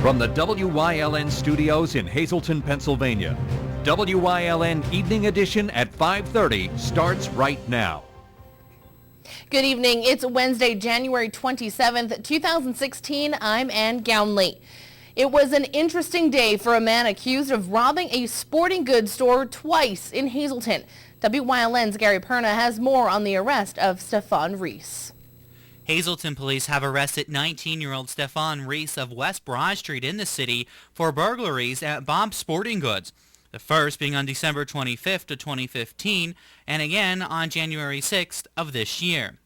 From the WYLN studios in Hazleton, Pennsylvania, WYLN Evening Edition at 5:30 starts right now. Good evening. It's Wednesday, January 27th, 2016. I'm Ann Gownley. It was an interesting day for a man accused of robbing a sporting goods store twice in Hazleton. WYLN's Gary Perna has more on the arrest of Stefan Reese. Hazleton police have arrested 19-year-old Stefan Reese of West Broad Street in the city for burglaries at Bob's Sporting Goods. The first being on December 25th of 2015 and again on January 6th of this year.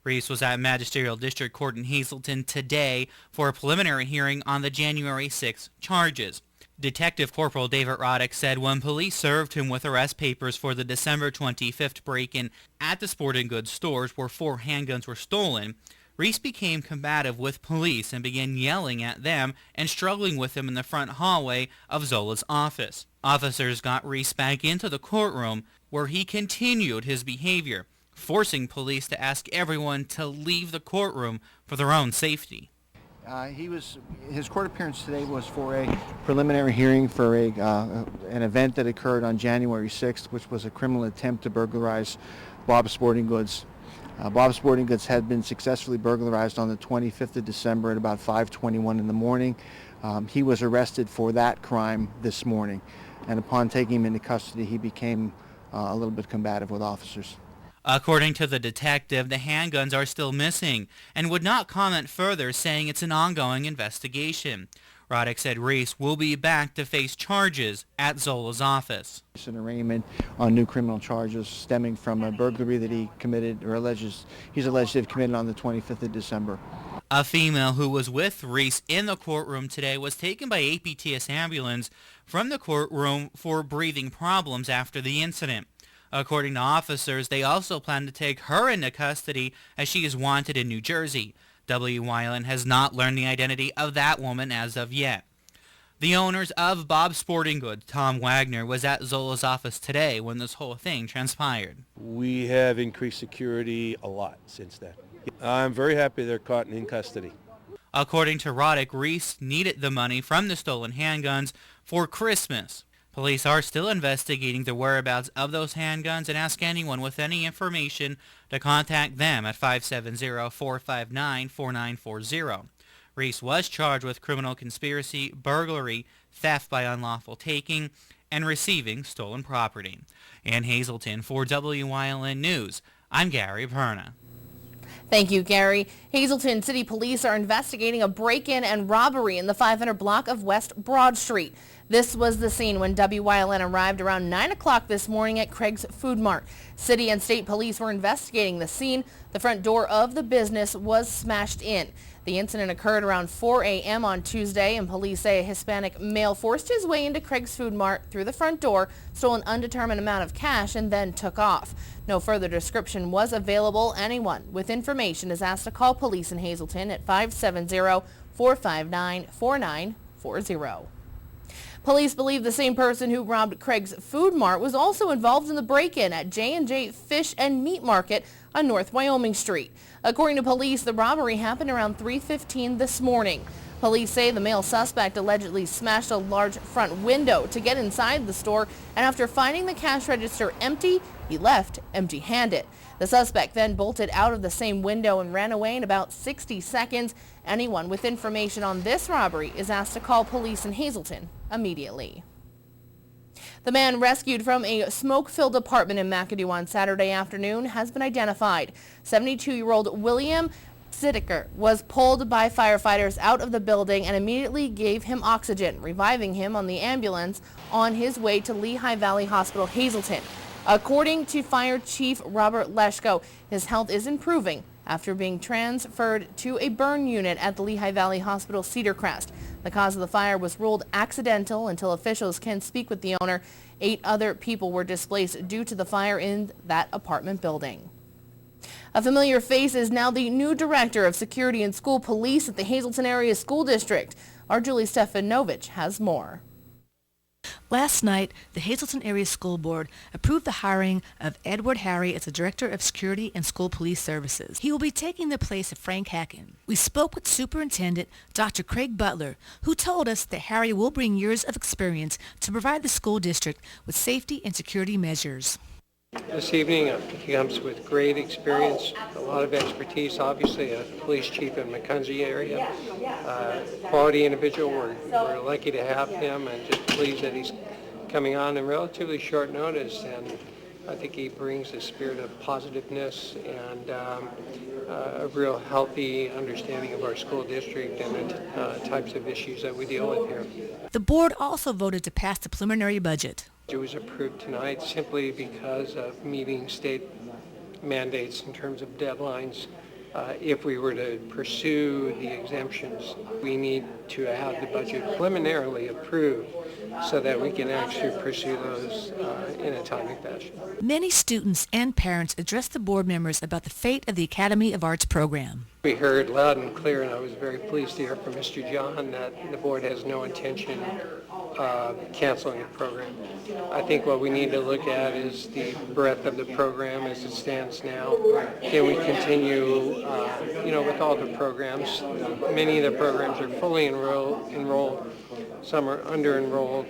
Reese was at Magisterial District Court in Hazleton today for a preliminary hearing on the January 6th charges. Detective Corporal David Roddick said when police served him with arrest papers for the December 25th break-in at the sporting goods stores where 4 handguns were stolen, Reese became combative with police and began yelling at them and struggling with them in the front hallway of Zola's office. Officers got Reese back into the courtroom where he continued his behavior, forcing police to ask everyone to leave the courtroom for their own safety. His court appearance today was for a preliminary hearing for an event that occurred on January 6th, which was a criminal attempt to burglarize Bob's Sporting Goods. Bob's Sporting Goods had been successfully burglarized on the 25th of December at about 5:21 in the morning. He was arrested for that crime this morning, and upon taking him into custody, he became a little bit combative with officers. According to the detective, the handguns are still missing and would not comment further, saying it's an ongoing investigation. Roddick said Reese will be back to face charges at Zola's office. It's an arraignment on new criminal charges stemming from a burglary that he committed, or he's alleged to have committed on the 25th of December. A female who was with Reese in the courtroom today was taken by APTS ambulance from the courtroom for breathing problems after the incident. According to officers, they also plan to take her into custody as she is wanted in New Jersey. WYLN has not learned the identity of that woman as of yet. The owners of Bob's Sporting Goods, Tom Wagner, was at Zola's office today when this whole thing transpired. We have increased security a lot since then. I'm very happy they're caught and in custody. According to Roddick, Reese needed the money from the stolen handguns for Christmas. Police are still investigating the whereabouts of those handguns and ask anyone with any information to contact them at 570-459-4940. Reese was charged with criminal conspiracy, burglary, theft by unlawful taking, and receiving stolen property. In Hazleton, for WYLN News, I'm Gary Perna. Thank you, Gary. Hazleton City Police are investigating a break-in and robbery in the 500 block of West Broad Street. This was the scene when WYLN arrived around 9 o'clock this morning at Craig's Food Mart. City and state police were investigating the scene. The front door of the business was smashed in. The incident occurred around 4 a.m. on Tuesday, and police say a Hispanic male forced his way into Craig's Food Mart through the front door, stole an undetermined amount of cash, and then took off. No further description was available. Anyone with information is asked to call police in Hazleton at 570-459-4940. Police believe the same person who robbed Craig's Food Mart was also involved in the break-in at J&J Fish and Meat Market on North Wyoming Street. According to police, the robbery happened around 3:15 this morning. Police say the male suspect allegedly smashed a large front window to get inside the store, and after finding the cash register empty, he left empty-handed. The suspect then bolted out of the same window and ran away in about 60 seconds. Anyone with information on this robbery is asked to call police in Hazleton immediately. The man rescued from a smoke-filled apartment in McAdoo on Saturday afternoon has been identified. 72-year-old William Sidiker was pulled by firefighters out of the building and immediately gave him oxygen, reviving him on the ambulance on his way to Lehigh Valley Hospital, Hazleton. According to Fire Chief Robert Leschko, his health is improving after being transferred to a burn unit at the Lehigh Valley Hospital Cedar Crest. The cause of the fire was ruled accidental until officials can speak with the owner. 8 other people were displaced due to the fire in that apartment building. A familiar face is now the new director of security and school police at the Hazleton Area School District. Our Julie Stefanovich has more. Last night, the Hazleton Area School Board approved the hiring of Edward Harry as the Director of Security and School Police Services. He will be taking the place of Frank Hacken. We spoke with Superintendent Dr. Craig Butler, who told us that Harry will bring years of experience to provide the school district with safety and security measures. This evening, he comes with great experience, a lot of expertise, obviously a police chief in Macunzie area, quality individual. We're lucky to have him and just pleased that he's coming on in relatively short notice, and I think he brings a spirit of positiveness and a real healthy understanding of our school district and the types of issues that we deal with here. The board also voted to pass the preliminary budget. It was approved tonight simply because of meeting state mandates in terms of deadlines. If we were to pursue the exemptions, we need to have the budget preliminarily approved so that we can actually pursue those in a timely fashion. Many students and parents addressed the board members about the fate of the Academy of Arts program. We heard loud and clear, and I was very pleased to hear from Mr. John that the board has no intention of canceling the program. I think what we need to look at is the breadth of the program as it stands now. Can we continue, with all the programs? Many of the programs are fully enrolled. Some are under-enrolled,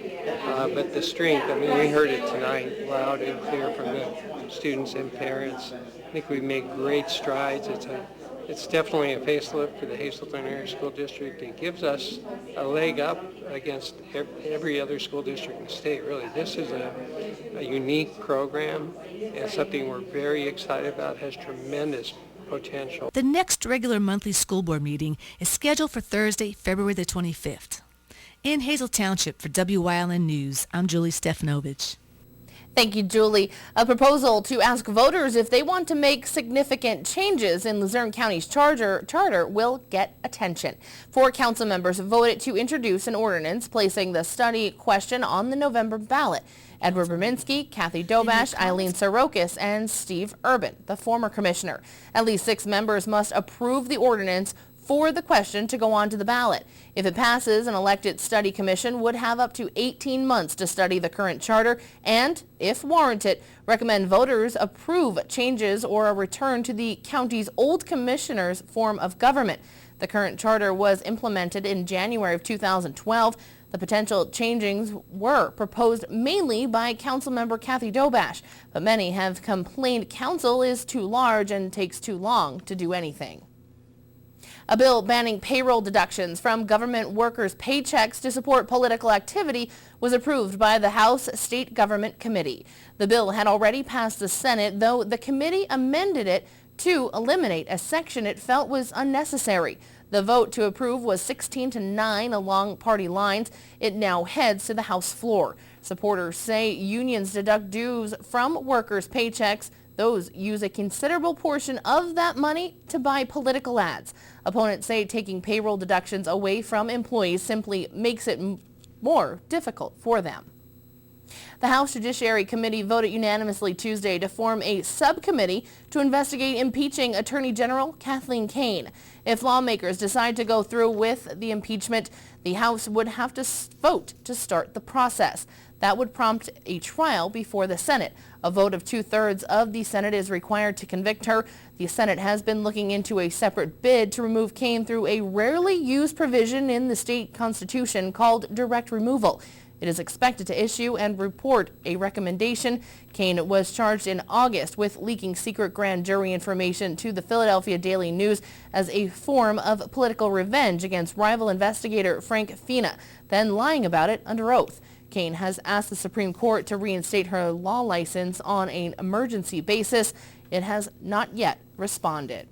but the strength, we heard it tonight loud and clear from the students and parents. I think we've made great strides. It's definitely a facelift for the Hazleton Area School District. It gives us a leg up against every other school district in the state, really. This is a unique program and something we're very excited about, has tremendous potential. The next regular monthly school board meeting is scheduled for Thursday, February the 25th. In Hazel Township for WYLN News, I'm Julie Stefanovic. Thank you, Julie. A proposal to ask voters if they want to make significant changes in Luzerne County's charter will get attention. 4 council members voted to introduce an ordinance placing the study question on the November ballot. Edward Berminski, Kathy Dobash, Eileen Sorokas, and Steve Urban, the former commissioner. At least 6 members must approve the ordinance for the question to go on to the ballot. If it passes, an elected study commission would have up to 18 months to study the current charter and, if warranted, recommend voters approve changes or a return to the county's old commissioner's form of government. The current charter was implemented in January of 2012. The potential changes were proposed mainly by Councilmember Kathy Dobash, but many have complained council is too large and takes too long to do anything. A bill banning payroll deductions from government workers' paychecks to support political activity was approved by the House State Government Committee. The bill had already passed the Senate, though the committee amended it to eliminate a section it felt was unnecessary. The vote to approve was 16-9 along party lines. It now heads to the House floor. Supporters say unions deduct dues from workers' paychecks. Those use a considerable portion of that money to buy political ads. Opponents say taking payroll deductions away from employees simply makes it more difficult for them. The House Judiciary Committee voted unanimously Tuesday to form a subcommittee to investigate impeaching Attorney General Kathleen Kane. If lawmakers decide to go through with the impeachment, the House would have to vote to start the process. That would prompt a trial before the Senate. A vote of 2/3 of the Senate is required to convict her. The Senate has been looking into a separate bid to remove Kane through a rarely used provision in the state constitution called direct removal. It is expected to issue and report a recommendation. Kane was charged in August with leaking secret grand jury information to the Philadelphia Daily News as a form of political revenge against rival investigator Frank Fina, then lying about it under oath. Kane has asked the Supreme Court to reinstate her law license on an emergency basis. It has not yet responded.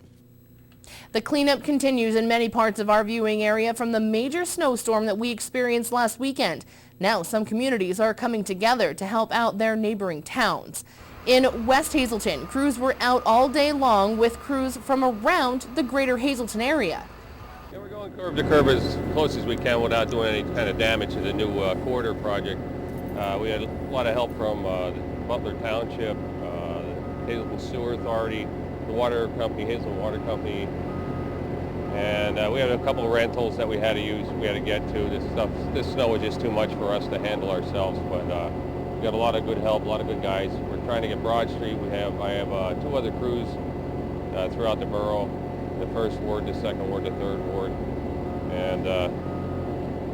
The cleanup continues in many parts of our viewing area from the major snowstorm that we experienced last weekend. Now some communities are coming together to help out their neighboring towns. In West Hazleton, crews were out all day long with crews from around the greater Hazleton area. Yeah, we're going curb to curb as close as we can without doing any kind of damage to the new corridor project. We had a lot of help from Butler Township, the Hazleton Sewer Authority, the water company, Hazleton Water Company, And we had a couple of rentals that we had to get to. This snow was just too much for us to handle ourselves, but we got a lot of good help, a lot of good guys. We're trying to get Broad Street. I have 2 other crews throughout the borough, the 1st ward, the 2nd ward, the 3rd ward, and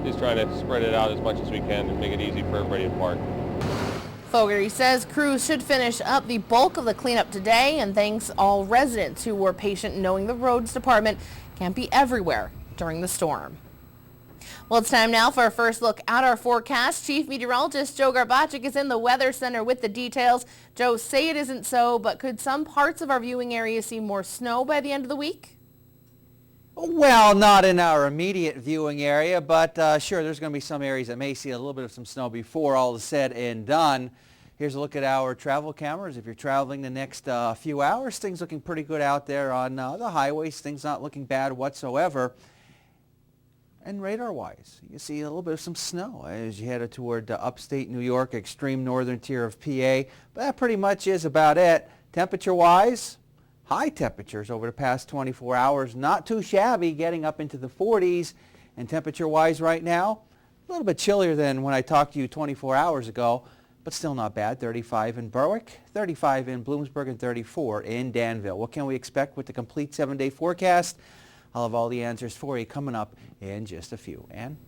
just trying to spread it out as much as we can and make it easy for everybody to park. Fogarty says crews should finish up the bulk of the cleanup today and thanks all residents who were patient knowing the roads department can't be everywhere during the storm. Well, it's time now for our first look at our forecast. Chief Meteorologist Joe Garbaczyk is in the Weather Center with the details. Joe, say it isn't so, but could some parts of our viewing area see more snow by the end of the week? Well, not in our immediate viewing area, but sure, there's going to be some areas that may see a little bit of some snow before all is said and done. Here's a look at our travel cameras. If you're traveling the next few hours, things looking pretty good out there on the highways. Things not looking bad whatsoever. And radar-wise, you see a little bit of some snow as you head toward upstate New York, extreme northern tier of PA. But that pretty much is about it. Temperature-wise, high temperatures over the past 24 hours. Not too shabby, getting up into the 40s. And temperature-wise right now, a little bit chillier than when I talked to you 24 hours ago, but still not bad. 35 in Berwick, 35 in Bloomsburg, and 34 in Danville. What can we expect with the complete 7-day forecast? I'll have all the answers for you coming up in just a few. Ann?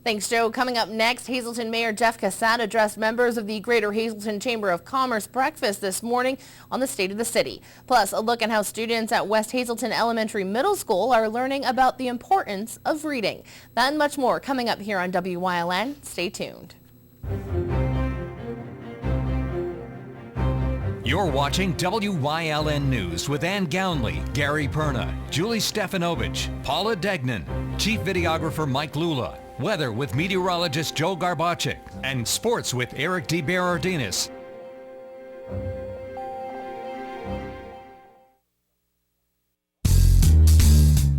Thanks, Joe. Coming up next, Hazleton Mayor Jeff Cassatt addressed members of the Greater Hazleton Chamber of Commerce breakfast this morning on the state of the city. Plus, a look at how students at West Hazleton Elementary Middle School are learning about the importance of reading. That and much more coming up here on WYLN. Stay tuned. You're watching WYLN News with Ann Gownley, Gary Perna, Julie Stefanovich, Paula Degnan, Chief Videographer Mike Lula, Weather with Meteorologist Joe Garbaczyk, and Sports with Eric DeBerardinis.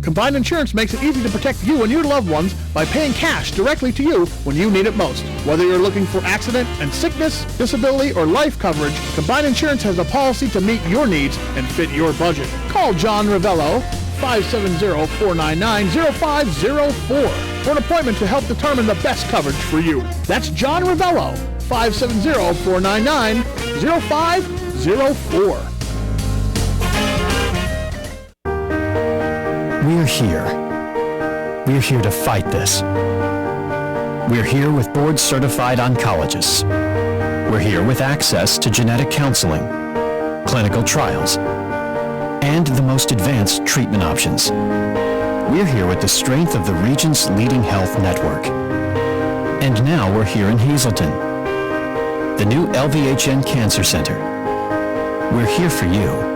Combined Insurance makes it easy to protect you and your loved ones by paying cash directly to you when you need it most. Whether you're looking for accident and sickness, disability, or life coverage, Combined Insurance has a policy to meet your needs and fit your budget. Call John Ravello, 570-499-0504 for an appointment to help determine the best coverage for you. That's John Ravello, 570-499-0504. We're here. We're here to fight this. We're here with board-certified oncologists. We're here with access to genetic counseling, clinical trials, and the most advanced treatment options. We're here with the strength of the region's leading health network. And now we're here in Hazleton, the new LVHN Cancer Center. We're here for you.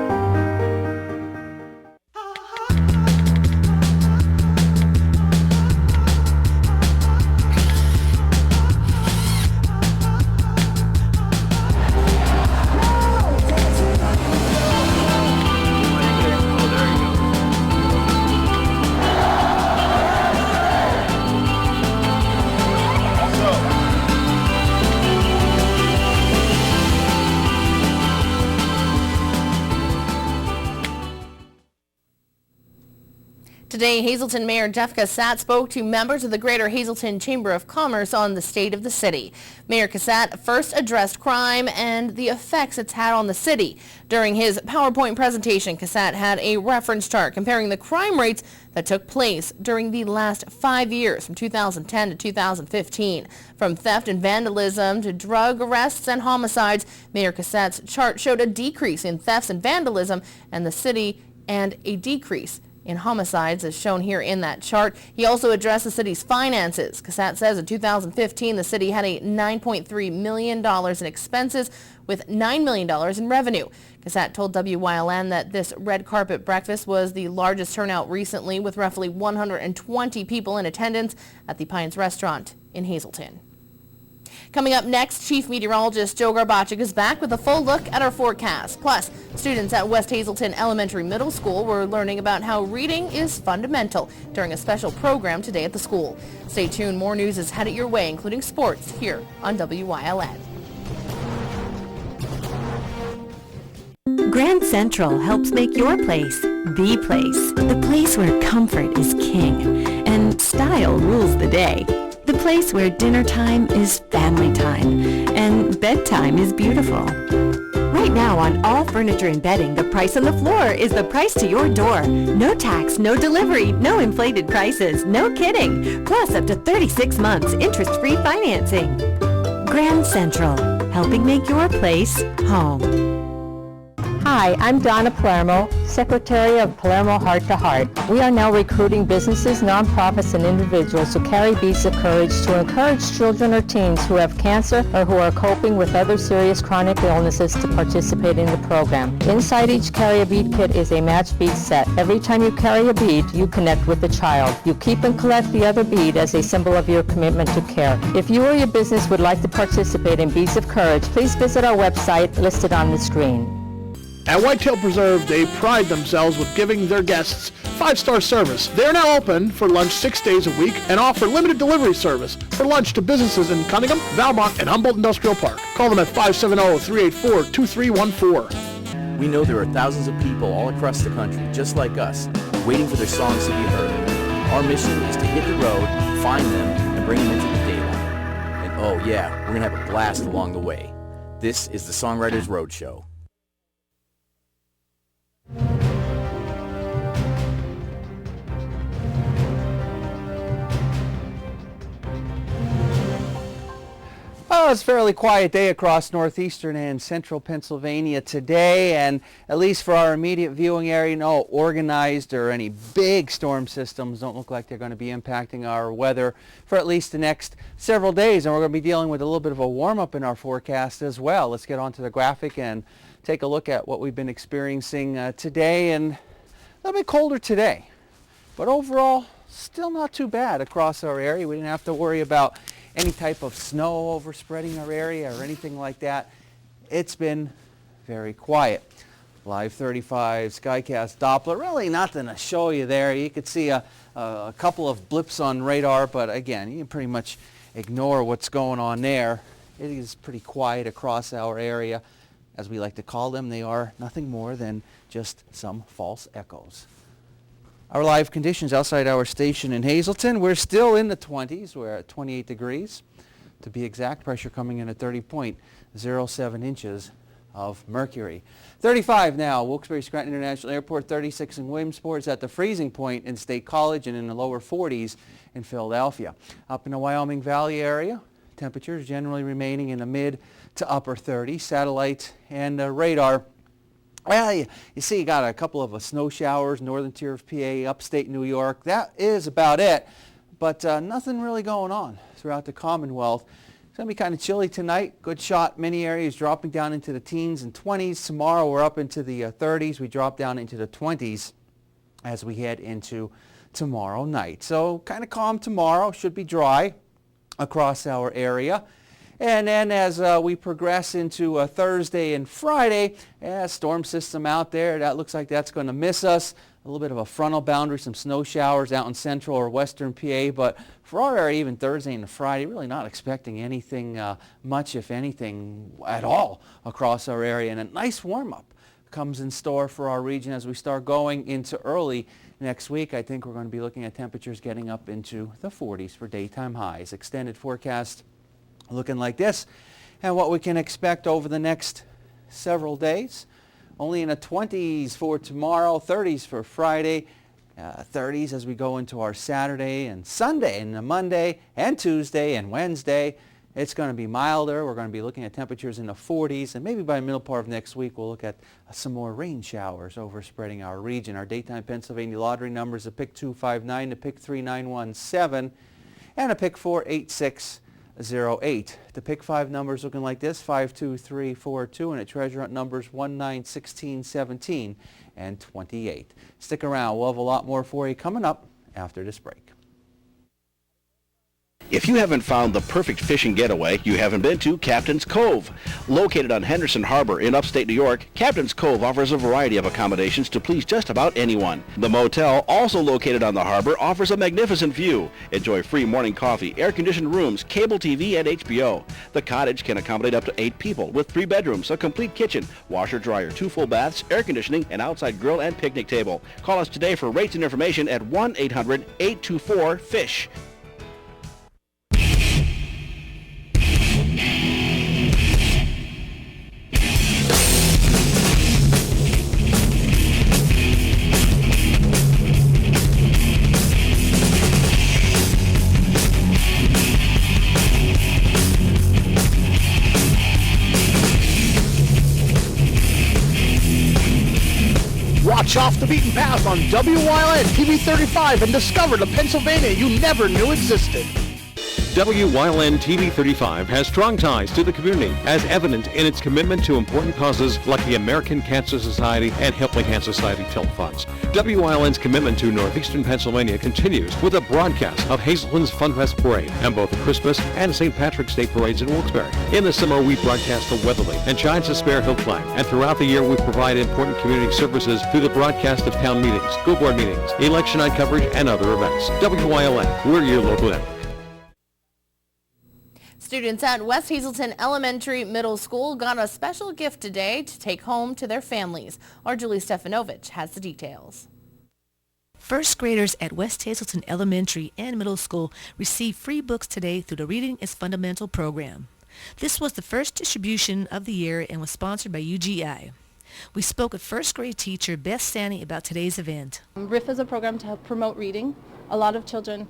Today, Hazleton Mayor Jeff Cassatt spoke to members of the Greater Hazleton Chamber of Commerce on the state of the city. Mayor Cassatt first addressed crime and the effects it's had on the city. During his PowerPoint presentation, Cassatt had a reference chart comparing the crime rates that took place during the last 5 years, from 2010 to 2015. From theft and vandalism to drug arrests and homicides, Mayor Cassatt's chart showed a decrease in thefts and vandalism in the city and a decrease in homicides, as shown here in that chart. He also addressed the city's finances. Cassatt says in 2015, the city had a $9.3 million in expenses with $9 million in revenue. Cassatt told WYLN that this red carpet breakfast was the largest turnout recently, with roughly 120 people in attendance at the Pines Restaurant in Hazleton. Coming up next, Chief Meteorologist Joe Garbaczyk is back with a full look at our forecast. Plus, students at West Hazleton Elementary Middle School were learning about how reading is fundamental during a special program today at the school. Stay tuned, more news is headed your way, including sports, here on WYLN. Grand Central helps make your place the place where comfort is king and style rules the day. The place where dinner time is family time and bedtime is beautiful. Right now on all furniture and bedding, the price on the floor is the price to your door. No tax, no delivery, no inflated prices, no kidding. Plus up to 36 months interest-free financing. Grand Central, helping make your place home. Hi, I'm Donna Palermo, Secretary of Palermo Heart to Heart. We are now recruiting businesses, nonprofits, and individuals who carry beads of courage to encourage children or teens who have cancer or who are coping with other serious chronic illnesses to participate in the program. Inside each Carry a Bead kit is a matched bead set. Every time you carry a bead, you connect with the child. You keep and collect the other bead as a symbol of your commitment to care. If you or your business would like to participate in Beads of Courage, please visit our website listed on the screen. At Whitetail Preserve, they pride themselves with giving their guests 5-star service. They are now open for lunch 6 days a week and offer limited delivery service for lunch to businesses in Cunningham, Valmont, and Humboldt Industrial Park. Call them at 570-384-2314. We know there are thousands of people all across the country just like us, waiting for their songs to be heard. Our mission is to hit the road, find them, and bring them into the daylight. And oh yeah, we're going to have a blast along the way. This is the Songwriters Roadshow. Well, it's a fairly quiet day across northeastern and central Pennsylvania today, and at least for our immediate viewing area, no organized or any big storm systems don't look like they're going to be impacting our weather for at least the next several days, and we're going to be dealing with a little bit of a warm-up in our forecast as well. Let's get onto the graphic and take a look at what we've been experiencing today, and a little bit colder today, but overall still not too bad across our area. We didn't have to worry about any type of snow overspreading our area or anything like that. It's been very quiet. Live 35 Skycast Doppler, really nothing to show you there. You could see a couple of blips on radar, but again, you can pretty much ignore what's going on there. It is pretty quiet across our area. As we like to call them, they are nothing more than just some false echoes. Our live conditions outside our station in Hazleton, we're still in the 20s. We're at 28 degrees. To be exact, pressure coming in at 30.07 inches of mercury. 35 now, Wilkes-Barre-Scranton International Airport, 36 in Williamsport. It's at the freezing point in State College and in the lower 40s in Philadelphia. Up in the Wyoming Valley area, temperatures generally remaining in the mid to upper 30s. Satellite and radar. Well, you see you got a couple of snow showers, northern tier of PA, upstate New York. That is about it, but nothing really going on throughout the Commonwealth. It's going to be kind of chilly tonight. Good shot. Many areas dropping down into the teens and 20s. Tomorrow we're up into the 30s. We drop down into the 20s as we head into tomorrow night. So kind of calm tomorrow. Should be dry across our area. And then as we progress into Thursday and Friday, storm system out there. That looks like that's going to miss us. A little bit of a frontal boundary, some snow showers out in central or western PA. But for our area, even Thursday and Friday, really not expecting anything much, if anything, at all across our area. And a nice warm-up comes in store for our region as we start going into early next week. I think we're going to be looking at temperatures getting up into the 40s for daytime highs. Extended forecast looking like this, and what we can expect over the next several days. Only in the 20s for tomorrow, 30s for Friday, 30s as we go into our Saturday and Sunday, and Monday and Tuesday and Wednesday. It's going to be milder. We're going to be looking at temperatures in the 40s, and maybe by the middle part of next week we'll look at some more rain showers overspreading our region. Our daytime Pennsylvania lottery numbers: a pick 259, a pick 3917, and a pick 48608. The pick 5 numbers looking like this: 52342, and at treasure hunt numbers 19, 16, 17, and 28. Stick around. We'll have a lot more for you coming up after this break. If you haven't found the perfect fishing getaway, you haven't been to Captain's Cove. Located on Henderson Harbor in upstate New York, Captain's Cove offers a variety of accommodations to please just about anyone. The motel, also located on the harbor, offers a magnificent view. Enjoy free morning coffee, air-conditioned rooms, cable TV, and HBO. The cottage can accommodate up to 8 people with 3 bedrooms, a complete kitchen, washer, dryer, 2 full baths, air conditioning, an outside grill, and picnic table. Call us today for rates and information at 1-800-824-FISH. Watch Off the Beaten Path on WYLN TV 35 and discover the Pennsylvania you never knew existed. WYLN TV 35 has strong ties to the community, as evident in its commitment to important causes like the American Cancer Society and Helping Hand Society telethons. WYLN's commitment to northeastern Pennsylvania continues with a broadcast of Hazelton's Funfest Parade and both the Christmas and St. Patrick's Day parades in Wilkes-Barre. In the summer, we broadcast the Weatherly and Giants of Spare Hill Flag, and throughout the year, we provide important community services through the broadcast of town meetings, school board meetings, election night coverage, and other events. WYLN, we're your local network. Students at West Hazelton Elementary Middle School got a special gift today to take home to their families. Our Julie Stefanovich has the details. First graders at West Hazelton Elementary and Middle School received free books today through the Reading is Fundamental program. This was the first distribution of the year and was sponsored by UGI. We spoke with first grade teacher Beth Sani about today's event. RIF is a program to help promote reading. A lot of children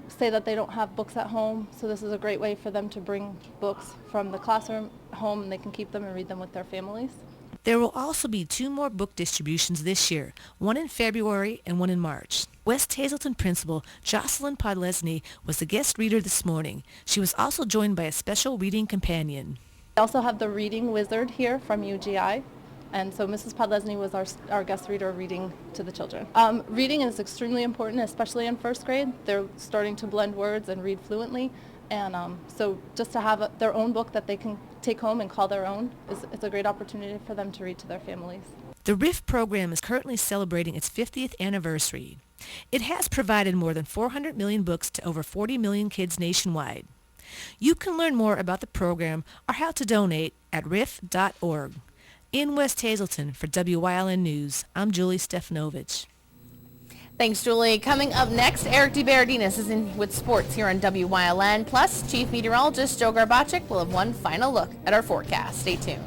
say that they don't have books at home, so this is a great way for them to bring books from the classroom home, and they can keep them and read them with their families. There will also be 2 more book distributions this year, one in February and one in March. West Hazelton Principal Jocelyn Podlesny was the guest reader this morning. She was also joined by a special reading companion. We also have the Reading Wizard here from UGI. And so Mrs. Podlesny was our guest reader reading to the children. Reading is extremely important, especially in first grade. They're starting to blend words and read fluently. And so just to have their own book that they can take home and call their own is a great opportunity for them to read to their families. The RIF program is currently celebrating its 50th anniversary. It has provided more than 400 million books to over 40 million kids nationwide. You can learn more about the program or how to donate at RIF.org. In West Hazelton for WYLN News, I'm Julie Stefanovich. Thanks, Julie. Coming up next, Eric DeBaradinas is in with sports here on WYLN. Plus, Chief Meteorologist Joe Garbacik will have one final look at our forecast. Stay tuned.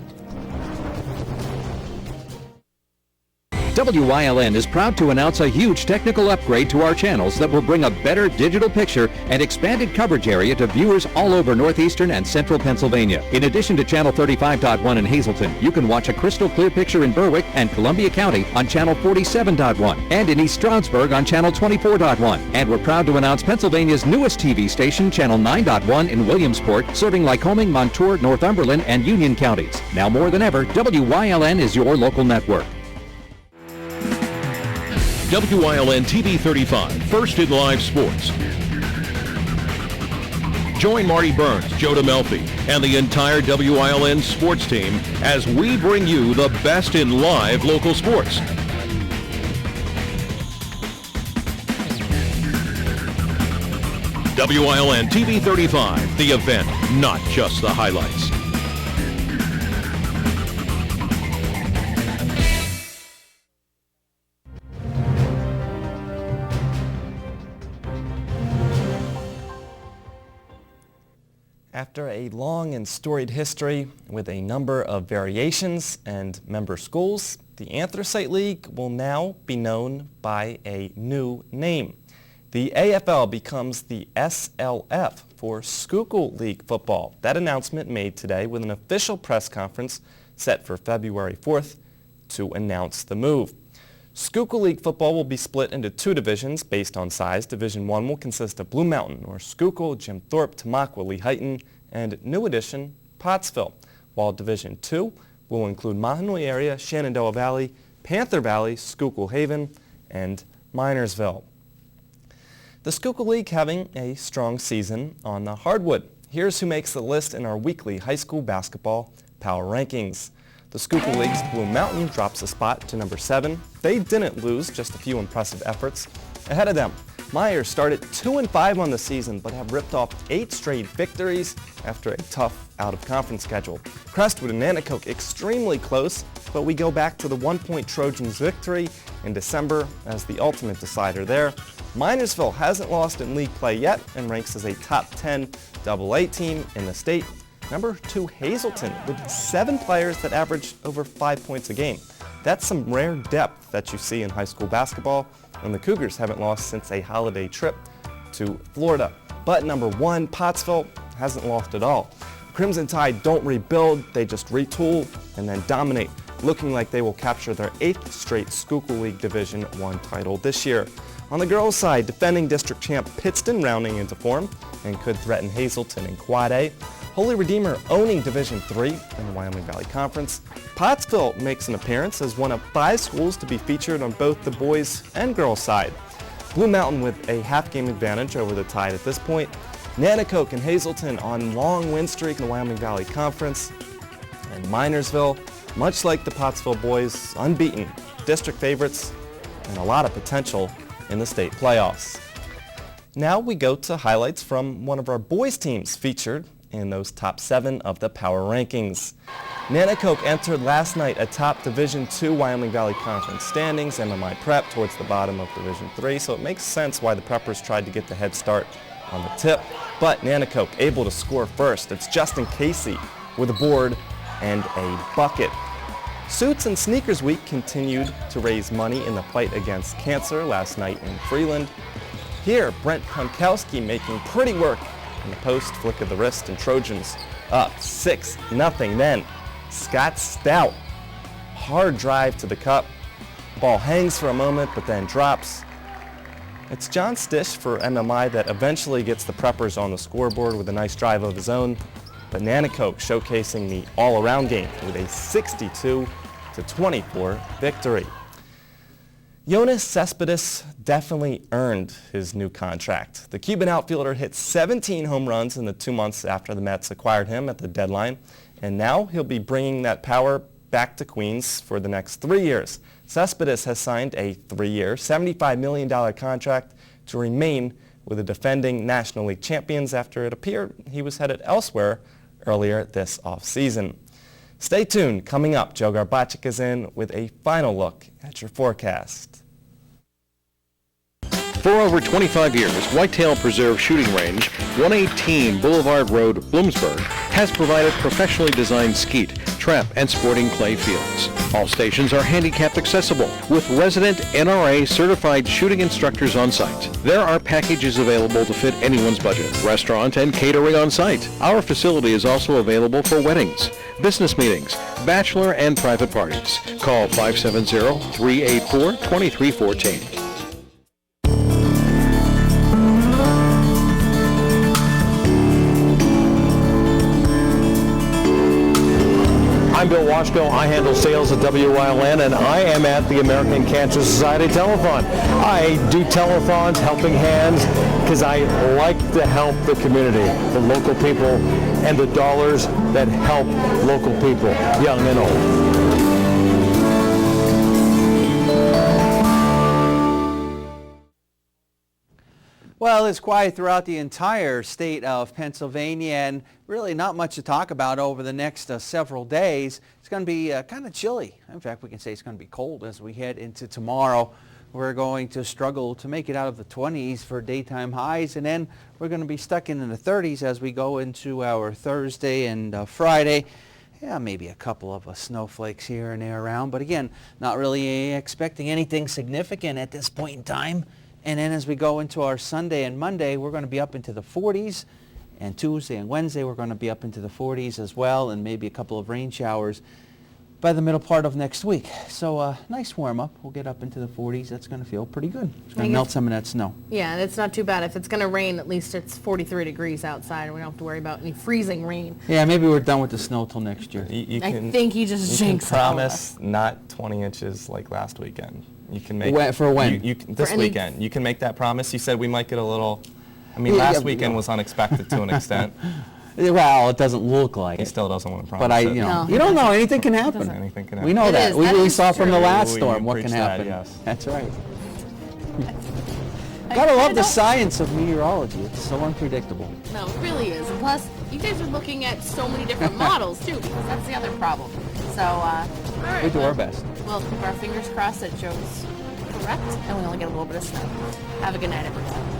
WYLN is proud to announce a huge technical upgrade to our channels that will bring a better digital picture and expanded coverage area to viewers all over northeastern and central Pennsylvania. In addition to Channel 35.1 in Hazelton, you can watch a crystal clear picture in Berwick and Columbia County on Channel 47.1 and in East Stroudsburg on Channel 24.1. And we're proud to announce Pennsylvania's newest TV station, Channel 9.1 in Williamsport, serving Lycoming, Montour, Northumberland, and Union counties. Now more than ever, WYLN is your local network. WYLN TV 35, first in live sports. Join Marty Burns, Joe DeMelfi, and the entire WYLN sports team as we bring you the best in live local sports. WYLN TV 35, the event, not just the highlights. After a long and storied history with a number of variations and member schools, the Anthracite League will now be known by a new name. The AFL becomes the SLF for Schuylkill League football. That announcement made today with an official press conference set for February 4th to announce the move. Schuylkill League football will be split into 2 divisions based on size. Division 1 will consist of Blue Mountain, North Schuylkill, Jim Thorpe, Tamaqua, Lehighton, and new addition, Pottsville, while Division 2 will include Mahanoy area, Shenandoah Valley, Panther Valley, Schuylkill Haven, and Minersville. The Schuylkill League having a strong season on the hardwood. Here's who makes the list in our weekly high school basketball power rankings. The Schuylkill League's Blue Mountain drops a spot to number 7. They didn't lose, just a few impressive efforts. Ahead of them, Myers started 2-5 on the season, but have ripped off 8 straight victories after a tough out-of-conference schedule. Crestwood and Nanticoke extremely close, but we go back to the 1-point Trojans victory in December as the ultimate decider there. Minersville hasn't lost in league play yet and ranks as a top 10 AA team in the state. Number 2, Hazleton, with 7 players that average over 5 points a game. That's some rare depth that you see in high school basketball, and the Cougars haven't lost since a holiday trip to Florida. But number 1, Pottsville, hasn't lost at all. Crimson Tide don't rebuild, they just retool and then dominate, looking like they will capture their 8th straight Schuylkill League Division I title this year. On the girls' side, defending district champ Pittston rounding into form and could threaten Hazleton in Quad A. Holy Redeemer owning Division III in the Wyoming Valley Conference. Pottsville makes an appearance as one of 5 schools to be featured on both the boys' and girls' side. Blue Mountain with a half-game advantage over the Tide at this point. Nanticoke and Hazleton on long win streak in the Wyoming Valley Conference. And Minersville, much like the Pottsville boys, unbeaten, district favorites, and a lot of potential in the state playoffs. Now we go to highlights from one of our boys' teams featured in those top 7 of the power rankings. Nanticoke entered last night atop Division II Wyoming Valley Conference standings, MMI Prep towards the bottom of Division III, so it makes sense why the Preppers tried to get the head start on the tip. But Nanticoke able to score first. It's Justin Casey with a board and a bucket. Suits and Sneakers Week continued to raise money in the fight against cancer last night in Freeland. Here, Brent Punkowski making pretty work in the post, flick of the wrist, and Trojans up 6-0 then. Scott Stout, hard drive to the cup. Ball hangs for a moment but then drops. It's John Stish for MMI that eventually gets the Preppers on the scoreboard with a nice drive of his own, but Nanticoke showcasing the all-around game with a 62-24 victory. Jonas Cespedes definitely earned his new contract. The Cuban outfielder hit 17 home runs in the 2 months after the Mets acquired him at the deadline, and now he'll be bringing that power back to Queens for the next 3 years. Cespedes has signed a 3-year, $75 million contract to remain with the defending National League champions after it appeared he was headed elsewhere earlier this offseason. Stay tuned. Coming up, Joe Garbacik is in with a final look at your forecast. For over 25 years, Whitetail Preserve Shooting Range, 118 Boulevard Road, Bloomsburg, has provided professionally designed skeet, trap, and sporting clay fields. All stations are handicap accessible with resident NRA certified shooting instructors on site. There are packages available to fit anyone's budget, restaurant and catering on site. Our facility is also available for weddings, business meetings, bachelor and private parties. Call 570-384-2314. I'm Bill Washko. I handle sales at WYLN, and I am at the American Cancer Society Telethon. I do telethons, helping hands, because I like to help the community, the local people, and the dollars that help local people, young and old. Well, it's quiet throughout the entire state of Pennsylvania, and really not much to talk about over the next several days. It's going to be kind of chilly. In fact, we can say it's going to be cold as we head into tomorrow. We're going to struggle to make it out of the 20s for daytime highs, and then we're going to be stuck in the 30s as we go into our Thursday and Friday. Yeah, maybe a couple of snowflakes here and there around, but again, not really expecting anything significant at this point in time. And then as we go into our Sunday and Monday, we're going to be up into the 40s. And Tuesday and Wednesday, we're going to be up into the 40s as well, and maybe a couple of rain showers by the middle part of next week. So nice warm up. We'll get up into the 40s. That's going to feel pretty good. It's going to melt some of that snow. Yeah, and it's not too bad. If it's going to rain, at least it's 43 degrees outside, and we don't have to worry about any freezing rain. Yeah, maybe we're done with the snow till next year. I think he just jinxed it. Promise not 20 inches like last weekend. You can make For when? This weekend. You can make that promise. You said we might get a little. I mean, last weekend was unexpected to an extent. Well, it doesn't look like He it. still doesn't want to promise But it. you don't know. Anything can happen. Anything can happen. We know that. We saw from the last storm You what can preach that, happen. yes. That's right. Gotta love the science of meteorology. It's so unpredictable. No, it really is. Plus, you guys are looking at so many different models, too, because that's the other problem. So, all right. We do our best. We'll keep our fingers crossed that Joe's correct, and we only get a little bit of snow. Have a good night, everyone.